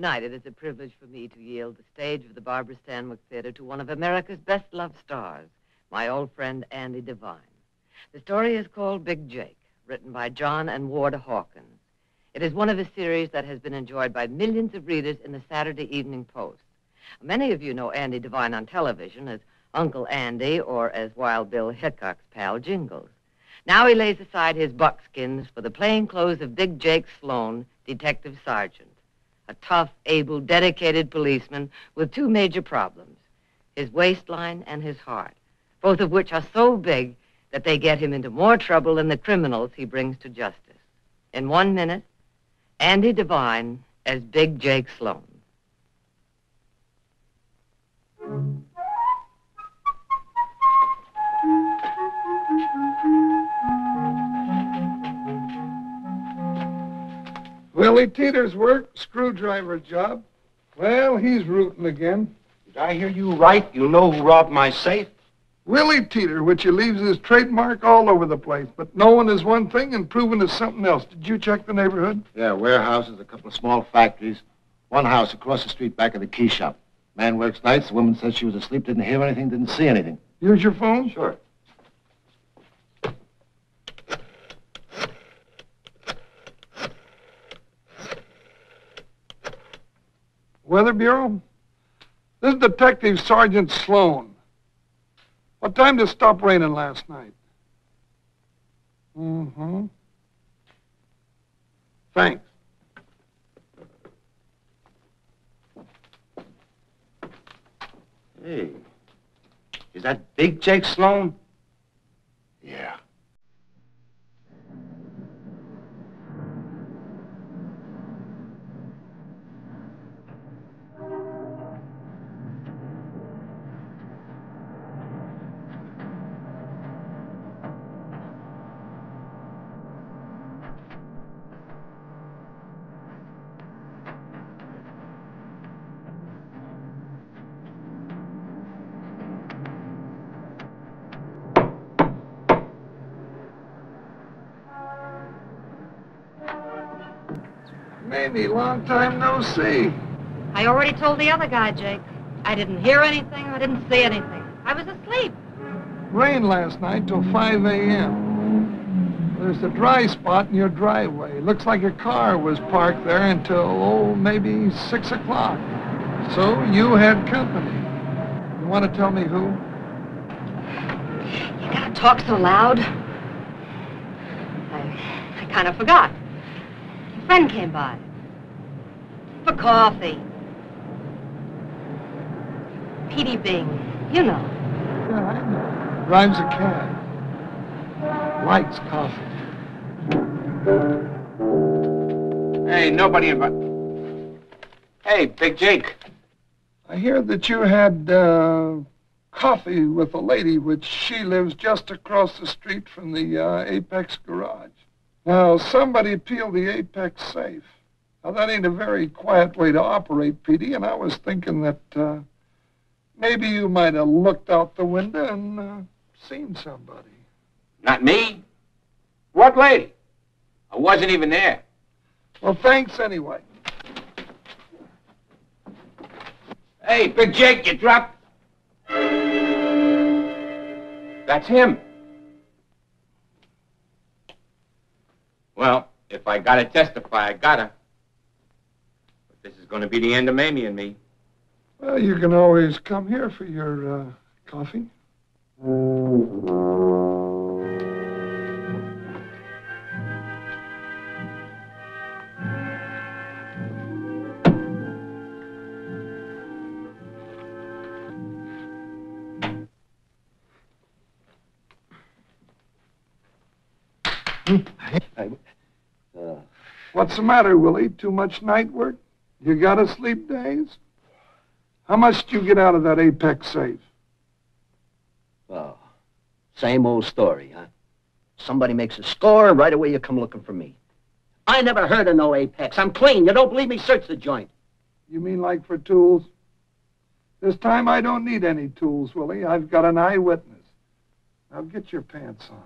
Tonight, it is a privilege for me to yield the stage of the Barbara Stanwyck Theater to one of America's best-loved stars, my old friend Andy Devine. The story is called Big Jake, written by John and Ward Hawkins. It is one of a series that has been enjoyed by millions of readers in the Saturday Evening Post. Many of you know Andy Devine on television as Uncle Andy or as Wild Bill Hickok's pal Jingles. Now he lays aside his buckskins for the plain clothes of Big Jake Sloan, Detective Sergeant, a tough, able, dedicated policeman with two major problems, his waistline and his heart, both of which are so big that they get him into more trouble than the criminals he brings to justice. In 1 minute, Andy Devine as Big Jake Sloan. Willie Teeter's work, screwdriver job. Well, he's rooting again. Did I hear you right? You know who robbed my safe? Willie Teeter, which he leaves his trademark all over the place. But knowing is one thing and proving is something else. Did you check the neighborhood? Yeah, warehouses, a couple of small factories. One house across the street back of the key shop. Man works nights. The woman said she was asleep, didn't hear anything, didn't see anything. Use your phone? Sure. Weather Bureau? This is Detective Sergeant Sloan. What time did it stop raining last night? Mm-hmm. Thanks. Hey, is that Big Jake Sloan? Yeah. Mamie, long time no see. I already told the other guy, Jake. I didn't hear anything. I didn't see anything. I was asleep. Rained last night till 5 a.m. There's a dry spot in your driveway. Looks like your car was parked there until, maybe 6 o'clock. So you had company. You want to tell me who? You gotta talk so loud. I kind of forgot. A friend came by. For coffee. Petey Bing, you know. Yeah, I know. Drives a cab. Likes coffee. Hey, nobody Hey, Big Jake. I hear that you had coffee with a lady, which she lives just across the street from the Apex garage. Now, somebody peeled the Apex safe. Now, that ain't a very quiet way to operate, Petey, and I was thinking that maybe you might have looked out the window and seen somebody. Not me. What lady? I wasn't even there. Well, thanks anyway. Hey, Big Jake, you dropped... That's him. Well, if I gotta testify, I gotta. But this is gonna be the end of Mamie and me. Well, you can always come here for your coffee. What's the matter, Willie? Too much night work? You gotta sleep days? How much did you get out of that Apex safe? Oh, same old story, huh? Somebody makes a score, and right away you come looking for me. I never heard of no Apex. I'm clean. You don't believe me? Search the joint. You mean like for tools? This time I don't need any tools, Willie. I've got an eyewitness. Now get your pants on.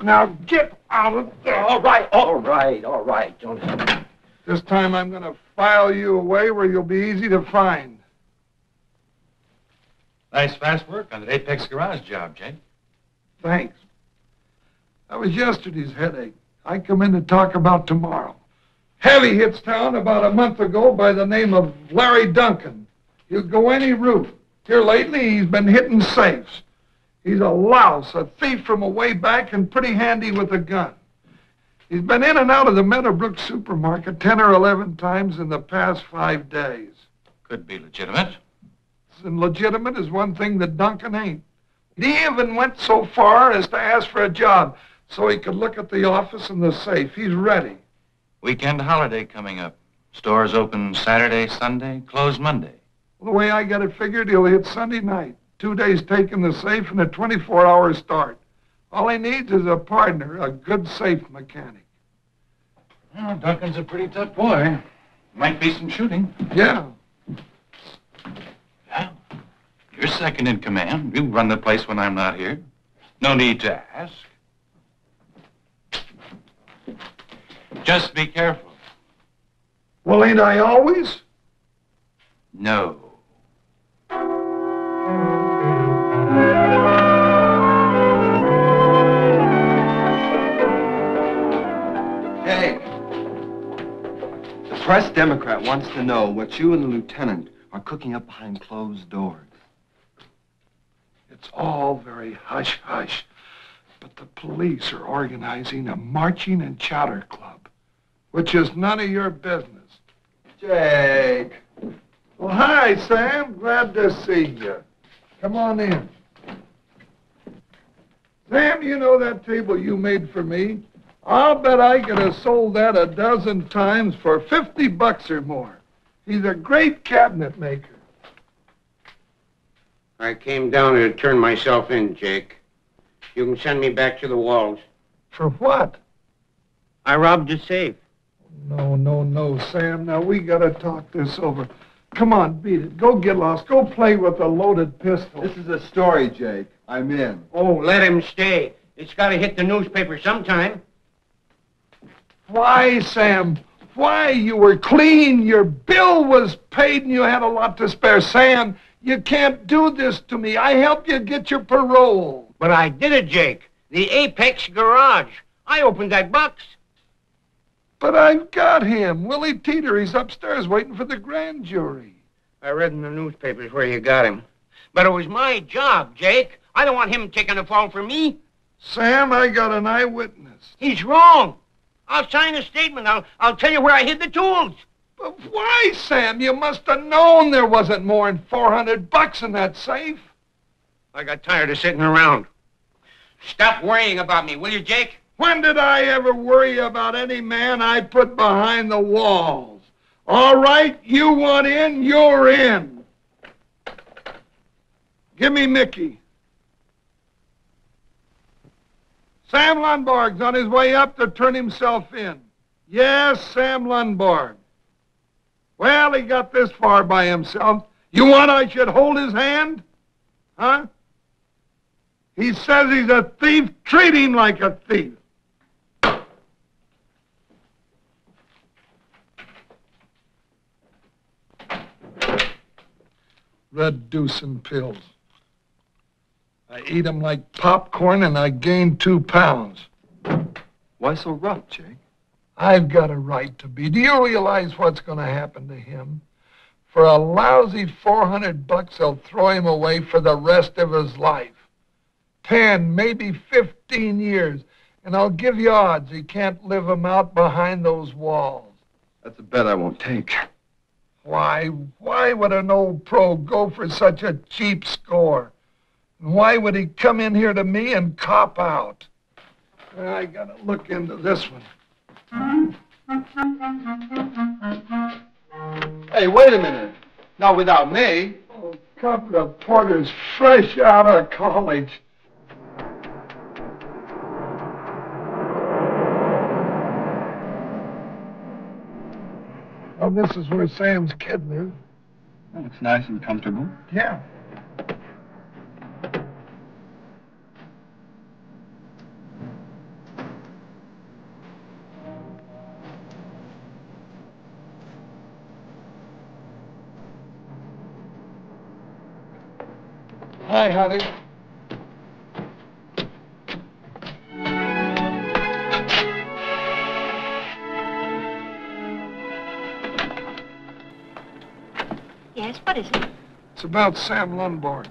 Now get out of there. All right, Jonas. This time I'm going to file you away where you'll be easy to find. Nice fast work on that Apex garage job, Jake. Thanks. That was yesterday's headache. I come in to talk about tomorrow. Heavy hits town about a month ago by the name of Larry Duncan. He'll go any route. Here lately, he's been hitting safes. He's a louse, a thief from a way back, and pretty handy with a gun. He's been in and out of the Meadowbrook supermarket 10 or 11 times in the past 5 days. Could be legitimate. And legitimate is one thing that Duncan ain't. He even went so far as to ask for a job so he could look at the office and the safe. He's ready. Weekend holiday coming up. Stores open Saturday, Sunday, closed Monday. Well, the way I got it figured, he'll hit Sunday night. 2 days taking the safe and a 24-hour start. All he needs is a partner, a good safe mechanic. Well, Duncan's a pretty tough boy. Might be some shooting. Yeah. Yeah. You're second in command. You run the place when I'm not here. No need to ask. Just be careful. Well, ain't I always? No. Hey, the Press Democrat wants to know what you and the lieutenant are cooking up behind closed doors. It's all very hush-hush, but the police are organizing a marching and chowder club, which is none of your business. Jake! Well, hi, Sam. Glad to see you. Come on in. Sam, you know that table you made for me? I'll bet I could have sold that a dozen times for $50 or more. He's a great cabinet maker. I came down here to turn myself in, Jake. You can send me back to the walls. For what? I robbed the safe. No, Sam. Now, we gotta talk this over. Come on, beat it. Go get lost. Go play with a loaded pistol. This is a story, Jake. I'm in. Oh, let him stay. It's got to hit the newspaper sometime. Why, Sam? Why? You were clean. Your bill was paid and you had a lot to spare. Sam, you can't do this to me. I helped you get your parole. But I did it, Jake. The Apex garage. I opened that box. But I've got him. Willie Teeter. He's upstairs waiting for the grand jury. I read in the newspapers where you got him. But it was my job, Jake. I don't want him taking the fall for me. Sam, I got an eyewitness. He's wrong. I'll sign a statement. I'll tell you where I hid the tools. But why, Sam? You must have known there wasn't more than $400 in that safe. I got tired of sitting around. Stop worrying about me, will you, Jake? When did I ever worry about any man I put behind the walls? All right, you want in, you're in. Give me Mickey. Sam Lundborg's on his way up to turn himself in. Yes, Sam Lundborg. Well, he got this far by himself. You want I should hold his hand? Huh? He says he's a thief. Treat him like a thief. Reducing pills. I eat them like popcorn and I gain 2 pounds. Why so rough, Jake? I've got a right to be. Do you realize what's going to happen to him? For a lousy $400, they'll throw him away for the rest of his life. 10, maybe 15 years. And I'll give you odds he can't live them out behind those walls. That's a bet I won't take. Why would an old pro go for such a cheap score? And why would he come in here to me and cop out? I gotta look into this one. Hey, wait a minute. Not without me. Oh, a couple of porters fresh out of college. Oh, this is where Sam's kid lives. Oh, it's nice and comfortable. Yeah. Hi, honey. Yes, what is it? It's about Sam Lundborg.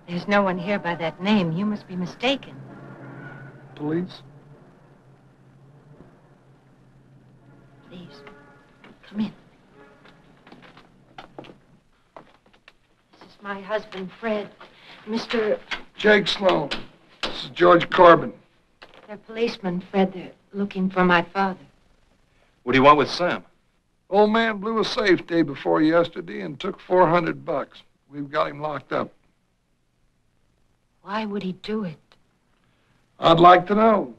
There's no one here by that name. You must be mistaken. Police? Please, come in. This is my husband, Fred. Mr. Jake Sloan. This is George Corbin. They're policemen, Fred. They're looking for my father. What do you want with Sam? Old man blew a safe day before yesterday and took $400. We've got him locked up. Why would he do it? I'd like to know.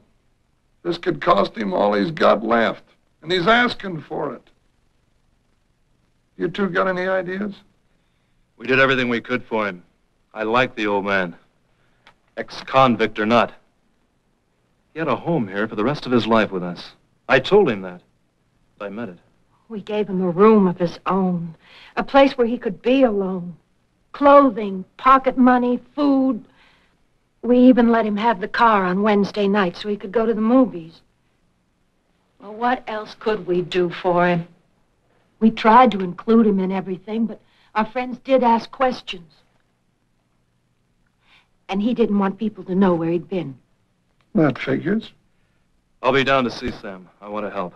This could cost him all he's got left, and he's asking for it. You two got any ideas? We did everything we could for him. I like the old man. Ex-convict or not. He had a home here for the rest of his life with us. I told him that. I meant it. We gave him a room of his own, a place where he could be alone. Clothing, pocket money, food. We even let him have the car on Wednesday night so he could go to the movies. Well, what else could we do for him? We tried to include him in everything, but our friends did ask questions. And he didn't want people to know where he'd been. That figures. I'll be down to see Sam. I want to help.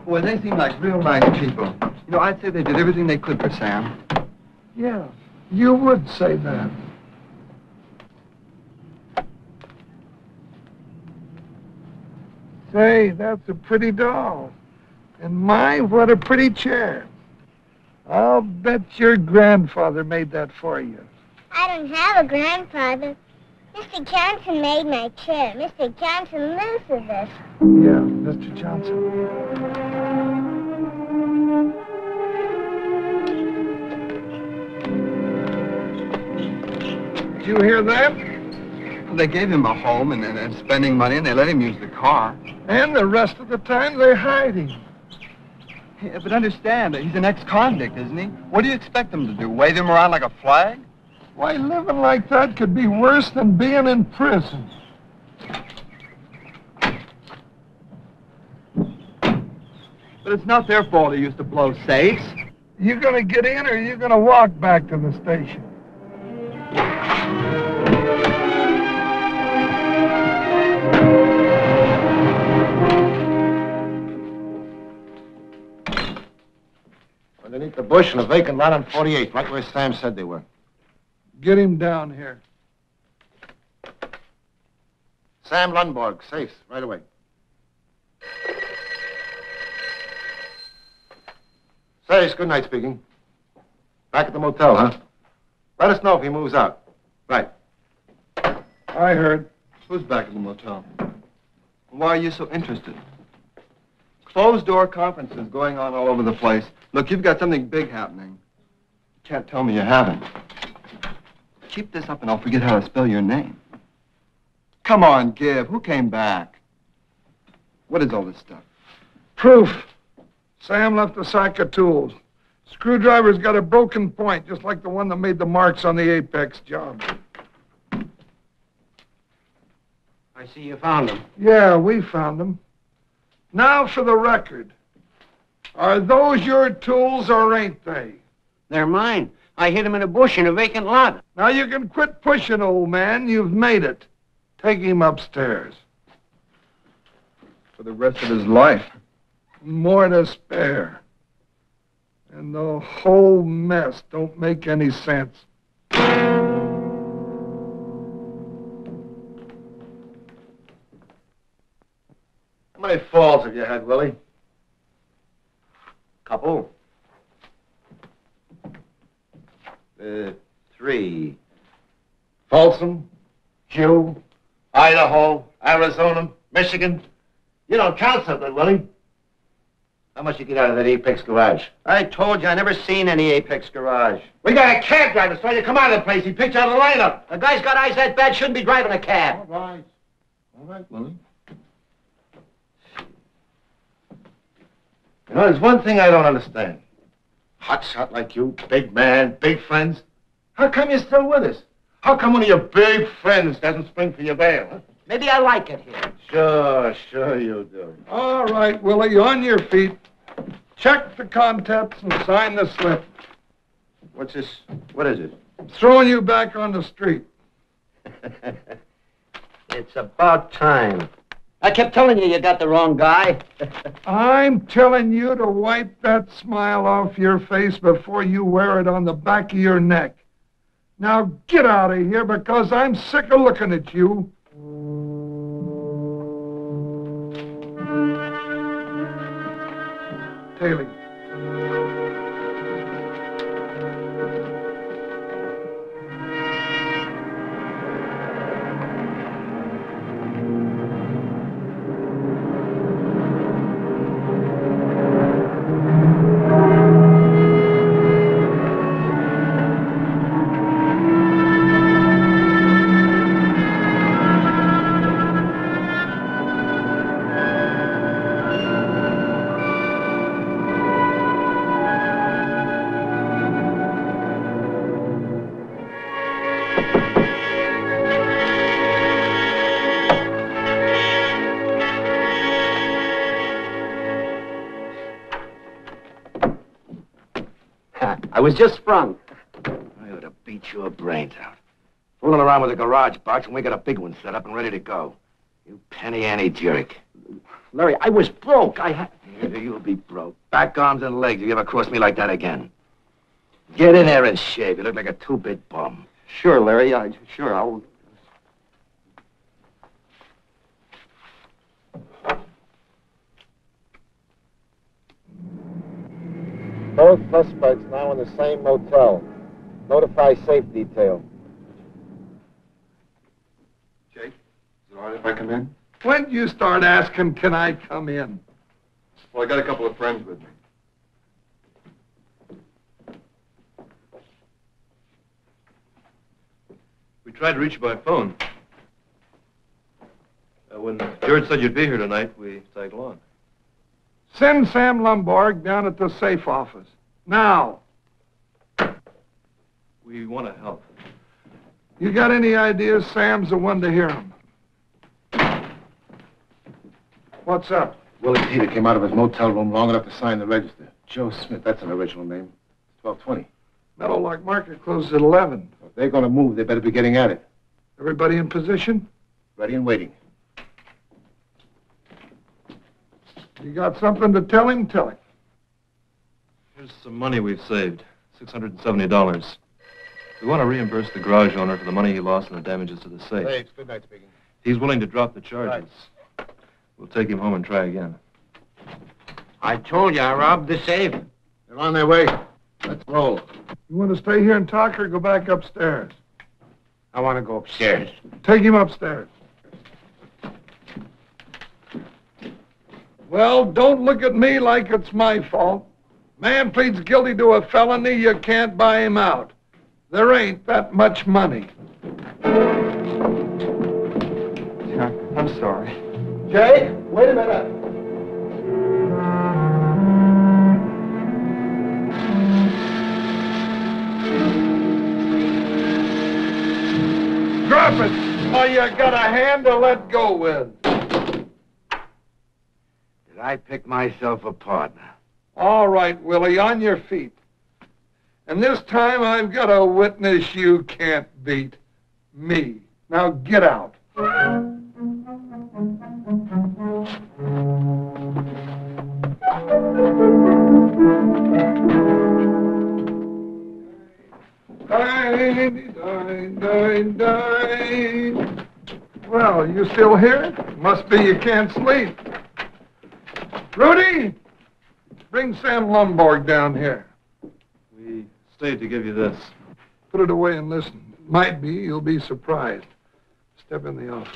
Well, they seem like real nice people. You know, I'd say they did everything they could for Sam. Yeah, you would say that. Say, that's a pretty doll. And my, what a pretty chair. I'll bet your grandfather made that for you. I don't have a grandfather. Mr. Johnson made my chair. Mr. Johnson lives with us. Yeah, Mr. Johnson. Did you hear that? Well, they gave him a home and spending money, and they let him use the car. And the rest of the time, they hide him. Yeah, but understand, he's an ex-convict, isn't he? What do you expect him to do, wave him around like a flag? Why, living like that could be worse than being in prison. But it's not their fault he used to blow safes. You gonna get in, or you gonna walk back to the station? Underneath the bush in a vacant lot on 48, right where Sam said they were. Get him down here. Sam Lundborg, safes, right away. Say, it's good night speaking. Back at the motel, huh? Let us know if he moves out. Right. I heard. Who's back at the motel? Why are you so interested? Closed-door conferences going on all over the place. Look, you've got something big happening. You can't tell me you haven't. Keep this up and I'll forget how to spell your name. Come on, give. Who came back? What is all this stuff? Proof. Sam left a sack of tools. Screwdriver's got a broken point, just like the one that made the marks on the Apex job. I see you found him. Yeah, we found them. Now for the record. Are those your tools or ain't they? They're mine. I hid him in a bush in a vacant lot. Now you can quit pushing, old man. You've made it. Take him upstairs. For the rest of his life. More to spare. And the whole mess don't make any sense. How many falls have you had, Willie? Couple. 3. Folsom, Hugh, Idaho, Arizona, Michigan. You don't count so good, Willie. How much you get out of that Apex garage? I told you I never seen any Apex garage. We got a cab driver trying to come out of the place. He picked out of the lineup. A guy's got eyes that bad shouldn't be driving a cab. All right, Willie. You know, there's one thing I don't understand. Hot shot like you, big man, big friends. How come you're still with us? How come one of your big friends doesn't spring for your bail, huh? Maybe I like it here. Sure you do. All right, Willie, on your feet. Check the contents and sign the slip. What's this? What is it? Throwing you back on the street. It's about time. I kept telling you you got the wrong guy. I'm telling you to wipe that smile off your face before you wear it on the back of your neck. Now get out of here because I'm sick of looking at you. Taylor. I was just sprung. I ought to beat your brains out. Fooling around with a garage box when we got a big one set up and ready to go. You penny ante jerk. Larry, I was broke. You'll be broke. Back, arms, and legs if you ever cross me like that again. Get in there and shave. You look like a two-bit bum. Sure, Larry. Sure, I'll... Both suspects now in the same motel. Notify safe detail. Jake, is it all right if I come in? When did you start asking, can I come in? Well, I got a couple of friends with me. We tried to reach you by phone. When George said you'd be here tonight, we tagged along. Send Sam Lumborg down at the safe office. Now. We want to help. You got any ideas? Sam's the one to hear them. What's up? Willie Peter came out of his motel room long enough to sign the register. Joe Smith, that's an original name. 1220. Meadowlark Market closes at 11. If they're going to move, they better be getting at it. Everybody in position? Ready and waiting. You got something to tell him? Tell him. Here's some money we've saved. $670. We want to reimburse the garage owner for the money he lost in the damages to the safe. Thanks. Good night, speaking. He's willing to drop the charges. We'll take him home and try again. I told you I robbed the safe. They're on their way. Let's roll. You want to stay here and talk or go back upstairs? I want to go upstairs. Take him upstairs. Well, don't look at me like it's my fault. Man pleads guilty to a felony, you can't buy him out. There ain't that much money. Yeah, I'm sorry. Jake, wait a minute. Drop it, or you got a hand to let go with. Did I pick myself a partner? All right, Willie, on your feet. And this time I've got a witness you can't beat. Me. Now get out. Well, you still here? Must be you can't sleep. Rudy, bring Sam Lumborg down here. We stayed to give you this. Put it away and listen. Might be you'll be surprised. Step in the office.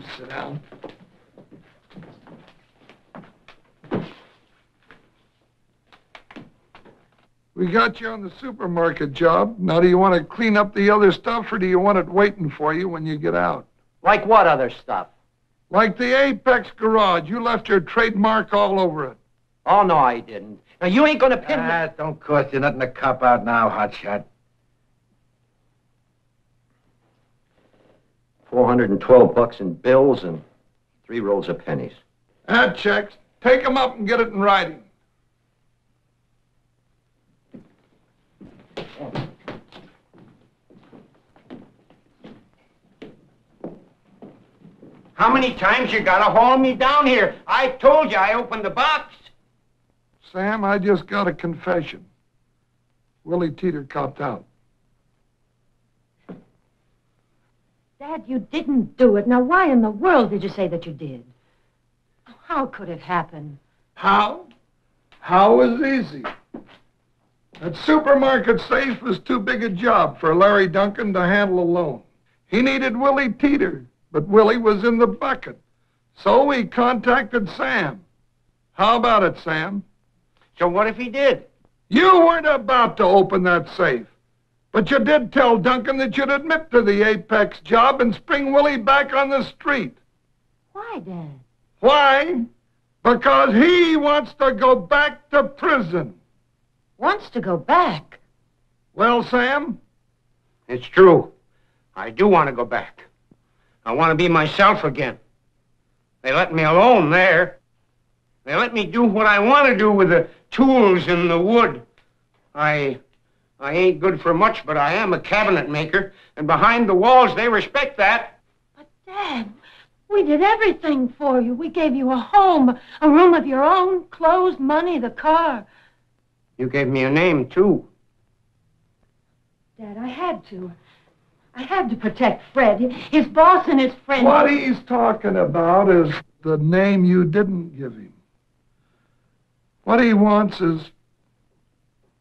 you sit down? We got you on the supermarket job. Now, do you want to clean up the other stuff, or do you want it waiting for you when you get out? Like what other stuff? Like the Apex garage. You left your trademark all over it. Oh, no, I didn't. Now, you ain't gonna pin me. Don't cost you nothing to cop out now, hotshot. 412 bucks in bills and 3 rolls of pennies. That checks. Take 'em up and get it in writing. How many times you gotta haul me down here? I told you I opened the box. Sam, I just got a confession. Willie Teeter copped out. Dad, you didn't do it. Now, why in the world did you say that you did? How could it happen? How? How was easy. That supermarket safe was too big a job for Larry Duncan to handle alone. He needed Willie Teeter, but Willie was in the bucket. So he contacted Sam. How about it, Sam? So what if he did? You weren't about to open that safe. But you did tell Duncan that you'd admit to the Apex job and spring Willie back on the street. Why, Dad? Why? Because he wants to go back to prison. Wants to go back? Well, Sam? It's true. I do want to go back. I want to be myself again. They let me alone there. They let me do what I want to do with the tools and the wood. I ain't good for much, but I am a cabinet maker, and behind the walls, they respect that. But, Dad, we did everything for you. We gave you a home, a room of your own, clothes, money, the car. You gave me a name, too. Dad, I had to. I had to protect Fred, his boss and his friend. What he's talking about is the name you didn't give him. What he wants is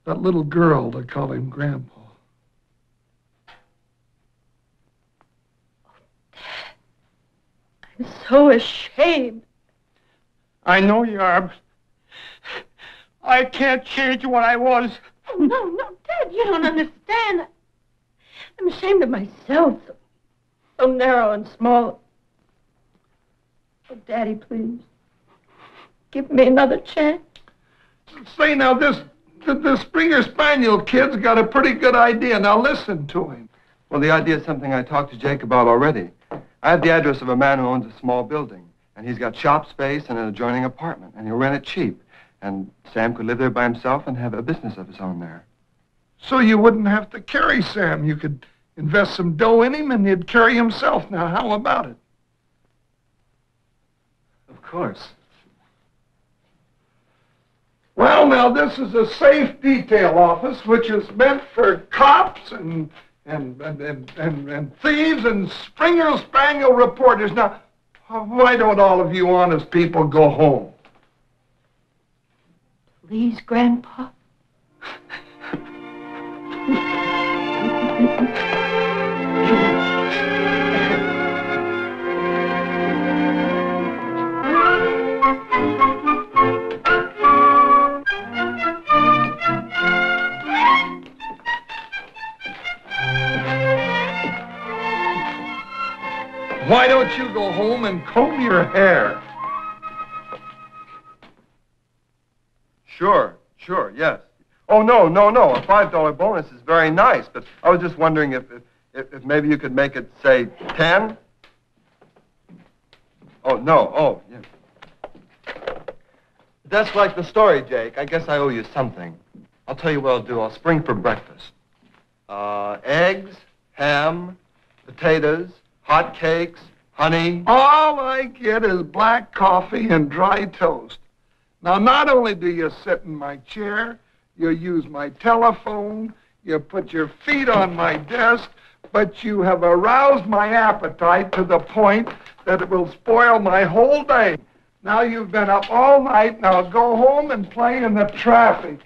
that little girl to call him Grandpa. I'm so ashamed. I know you are, but I can't change what I was. Oh, no, Dad, you don't understand. I'm ashamed of myself. So narrow and small. Oh, Daddy, please. Give me another chance. Say, now, this Springer Spaniel kid's got a pretty good idea. Now, listen to him. Well, the idea is something I talked to Jake about already. I have the address of a man who owns a small building, and he's got shop space and an adjoining apartment, and he'll rent it cheap. And Sam could live there by himself and have a business of his own there. So you wouldn't have to carry Sam. You could invest some dough in him, and he'd carry himself. Now, how about it? Of course. Well, now, this is a safe detail office, which is meant for cops and thieves and Springer Spaniel reporters. Now, why don't all of you honest people go home? Please, Grandpa. Why don't you go home and comb your hair? Sure, yes. Oh, no. A $5 bonus is very nice, but I was just wondering if maybe you could make it, say, 10? Oh, no. Oh, yeah. That's like the story, Jake. I guess I owe you something. I'll tell you what I'll do. I'll spring for breakfast. Eggs, ham, potatoes, hot cakes, honey. All I get is black coffee and dry toast. Now, not only do you sit in my chair, you use my telephone, you put your feet on my desk, but you have aroused my appetite to the point that it will spoil my whole day. Now you've been up all night, now go home and play in the traffic.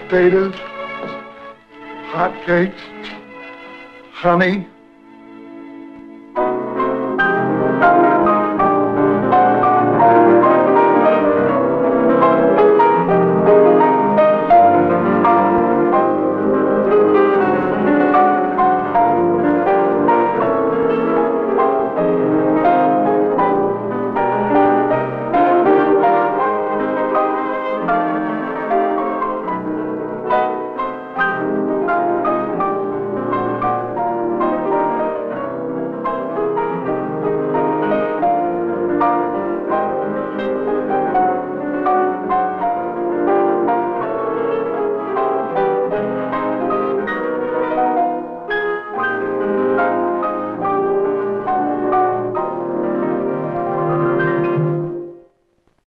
Potatoes, hot cakes, honey,